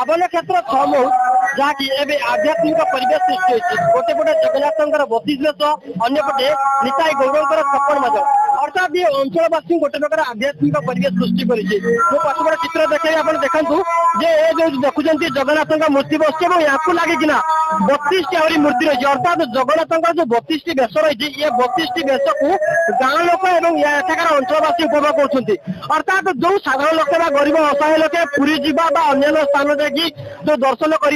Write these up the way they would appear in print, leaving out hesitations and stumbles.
पावन क्षेत्र छमौ जहाँकि एवं आध्यात्मिक परिवेश सृष्टि होती गोटे पटे जगन्नाथ बतीस बेश अंपटे निताई गौरवर छप्पन मादल अर्थात ये अंचलवासी गोटे प्रकार आध्यात्मिक परिवेश सृष्टि कर पछपटे चित्र देखे आप देखु जे जो देखुं जगन्नाथ मूर्ति बस यहाँ लगिना 32 आहरी मूर्ति रही अर्थात जगन्नाथ जो 32 बेश रही ये 32 बेश को गाँव लोक एठाकार अंचलवासी उपभोग कर अर्थात जो साधारण लोक गरीब असहाय लोके पुरी जीवा अन्य स्थान जाकि जो दर्शन कर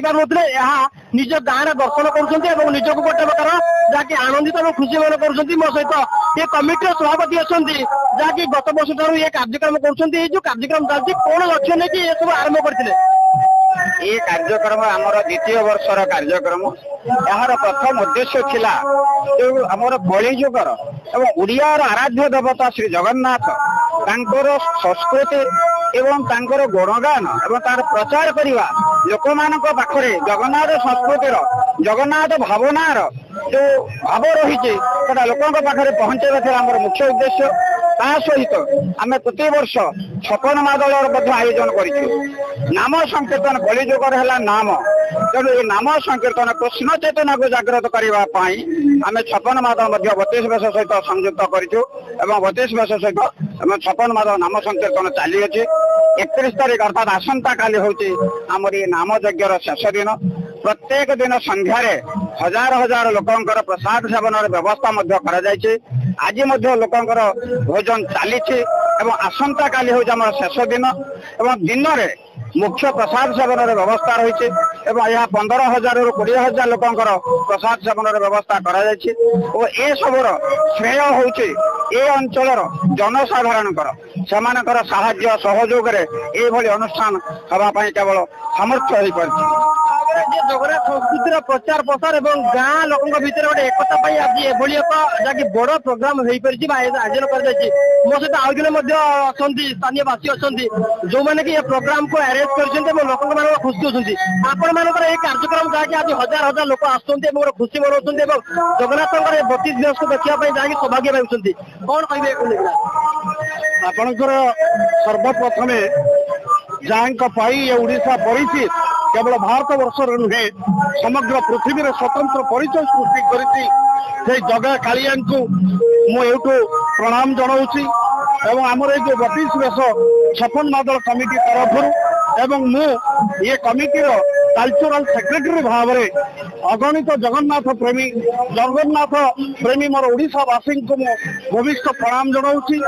निज गाँव में दर्शन कर निजक गोटे प्रकार जहाँकि आनंदित और खुशी मन कर मो सहित ये कमिटी सभापति अच्छा जहाँकि गत वर्ष ठार ये कार्यक्रम कर कार्यक्रम चलती कौन लक्ष्य नहीं कि ये सब आरंभ करते ये कार्यक्रम आमर द्वितीय वर्षर कार्यक्रम यार प्रथम उद्देश्य थिला जो आमर कलिजुगर एवं उड़ियार आराध्य देवता श्री जगन्नाथ तांकर संस्कृति एवं तांकर गुणगान एवं तार प्रचार करवा लोक मान पाखरे जगन्नाथ संस्कृतिर जगन्नाथ भावनार जो भाव रही लोकों पाखे पहुंचाइबा आमर मुख्य उद्देश्य ता सहित आम प्रति वर्ष 56 मादल आयोजन कर नाम संकीर्तन कलिजुगर है नाम तेणु ये नाम संकीर्तन कृष्ण चेतना को जागृत करने आम 56 मादल 32 बेश सहित संयुक्त करूँ 32 बेश सहित 56 मादल नाम संकीर्तन चली अच्छे 31 तारीख अर्थात आसंता काली हूँ आमर ये नाम यज्ञर शेष दिन प्रत्येक दिन संध्यारे हजार हजार लोकंकर प्रसाद सेवन व्यवस्था आज लोकंकर भोजन चली आसंता काली हूँ आम शेष दिन एवं दिन में मुख्य प्रसाद सेवन व्यवस्था रही है 15,000 ରୁ 20,000 लोकंकर प्रसाद सेवन व्यवस्था और ये सबुर श्रेय हूँ ये अंचल जनसाधारणकर सेमानकर साहाय्य सहयोग ये अनुष्ठान हवापाई केवल सामर्थ्य हो पार जगन्नाथ संस्कृतिर प्रचार प्रसार और गाँ लोकों भितर गोटे एकता आज एभली एक बड़ प्रोग्राम हो आयोजन कर मो सहित आउ जने स्थानीयवासी अच्छा जो मैंने कि प्रोग्राम को अरेंज कर लोक खुशी होती आपण मान कार्यक्रम जहाँकि आज हजार हजार लोक आसुँच खुशी मनाउं जगन्नाथ 32 बेश को देखा जहाँकि सौभाग्य पाऊँ कौन कहे आपणकर सर्वप्रथमे जहाँ ये उड़ीसा परिचित केवल भारत वर्ष नुहे समग्र पृथ्वी में स्वतंत्र परिचय सृष्टि कर जगह कालिया को मुझे प्रणाम जनाऊँगी एवं आमर ये 32 बेश 56 मादल कमिटी तरफ एवं मु ये कमिटीर कल्चरल सेक्रेटरी भाव में अगणित जगन्नाथ प्रेमी मोर ओडिशावासी को भविष्य प्रणाम जनाऊँगी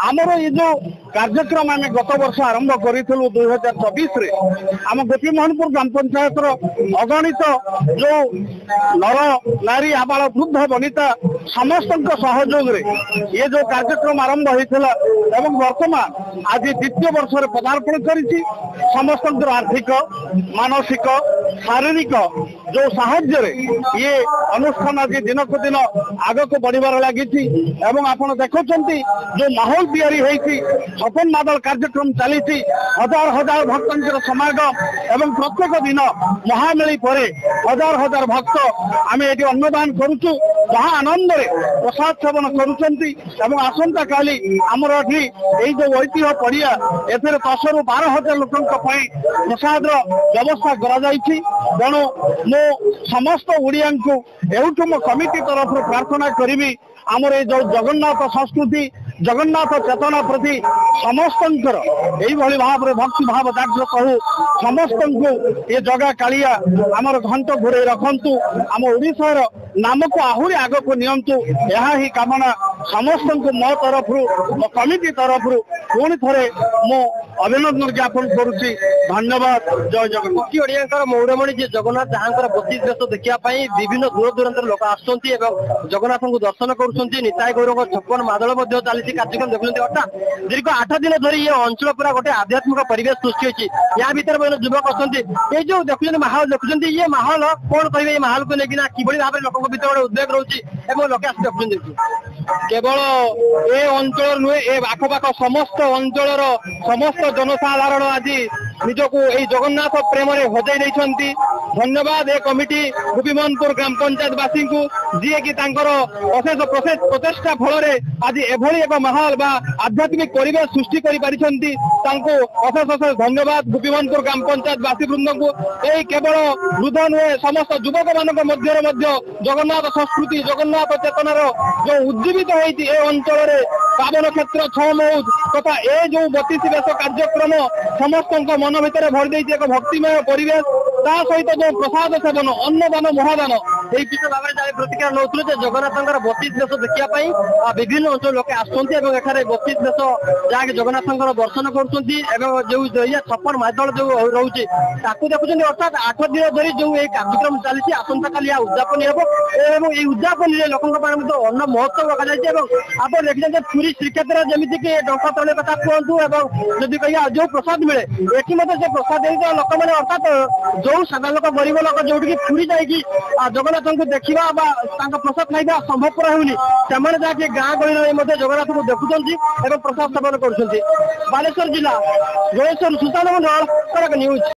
आमर ये जो कार्यक्रम आम गत वर्ष आरंभ करूँ 2024 आम गोपी मोहनपुर ग्राम पंचायत अगणित जो नर नारी आबाल वृद्ध वनिता समस्त सहयोग ये जो कार्यक्रम आरंभ होता एवं वर्तमान आज द्वितीय वर्ष पदार्पण कर समस्त आर्थिक मानसिक शारीरिक जो साहाय्य ये अनुष्ठान आज दिन को दिन आग को बढ़िबार लगी आपड़ देखुं जो माहौल तैयारी होती 56 मादल कार्यक्रम चली हजार हजार भक्तों समागम एवं प्रत्येक दिन महामेली पर हजार हजार भक्त आम ये अन्नदान करुचु जहाँ आनंद प्रसाद सेवन कर आसंता काली आमर ये जो ऐतिह्य पड़िया ए 10 ରୁ 12,000 लोकों प्रसाद व्यवस्था तेणु मो समस्त ओडिया को एवं मो कमिटी तरफ प्रार्थना करी आमर ये जो जगन्नाथ संस्कृति जगन्नाथ चेतना प्रति समस्त भाव भक्ति भाव जागृत हो समस्त को ये जगह कालिया आमर घंट घोड़े रखु आम ओडिशार नाम को आहरी आग को नियंतु यही कामना समस्त को मो तरफ मो कमिटी तरफ पुणी थे मो अभिनंदन ज्ञापन करुच्ची धन्यवाद जय जगन्नाथ मौरमणि जी जगन्नाथ जहाँ 32 बेश देखापी विभिन्न दूर दूरांतर लोक आसुँच जगन्नाथ को दर्शन कर निताय गौरव 56 मादल चली कार्यक्रम देखुं अर्थात दीर्घ 8 दिन धरी ये अंचल पूरा गोटे आध्यात्मिक परिवेश सृष्टि होती या भर युवक अच्छा ये जो देखुं माहौल देखुं ये माहौल कौन कहे माहौल को लेकिन किभली भाव में लोक भर गोटे उद्वेग रोचे लोक आस देखुं केवल ए अंचल नुहे ए आखपाख समस्त अंचल समस्त जनसाधारण आज निजक यही जगन्नाथ प्रेम हजाई धन्यवाद ए कमिटी गोपीमोहनपुर ग्राम पंचायत वासी को जी की अशेष प्रचेषा फल आज एभली एक माहौल बा आध्यात्मिक परिवेश सृष्टि कर अशेष अशेष धन्यवाद गोपीमोहनपुर ग्राम पंचायत वासी वृंद को यही केवल वृद्ध नुहे समस्त युवक मान जगन्नाथ संस्कृति जगन्नाथ चेतनार जो उज्जीवित होती अंचल पावन क्षेत्र छह मौज तथा ए जो 32 बेश कार्यक्रम समस्त मन भितर भरी एक भक्तिमय परिवेश ता सहित जो प्रसाद सेवन अन्नदान महादान यही विषय भाव में प्रतिक्रिया नौलु जगन्नाथ 32 बेश देखापी विभिन्न अंचल लोके आसुँच 32 बेश जहाँकि जगन्नाथ दर्शन कर जो 2056 मादल जो रोचे देखुं अर्थात 8 दिन धरी जो कार्यक्रम चली आसंता काली उद्यापन हो उद्यापन लोक अन्न महोत्सव रखा आप देखते पुरी श्रीक्षेत्र जमीक डंका तले कथा कहतु जदि कह जो प्रसाद मिले ये से प्रसाद लोक मैंने अर्थात जो साधारण लोक गरीब लोक जो पुरी जाकि जगन्नाथ को देखा प्रसाद खाଇବା संभवपर होनी से जाकि गाँ गहली जगन्नाथ को देखुं प्रसाद सेवन कर बालेश्वर जिला जयेश्वर सुशांत मंडल कड़क न्यूज।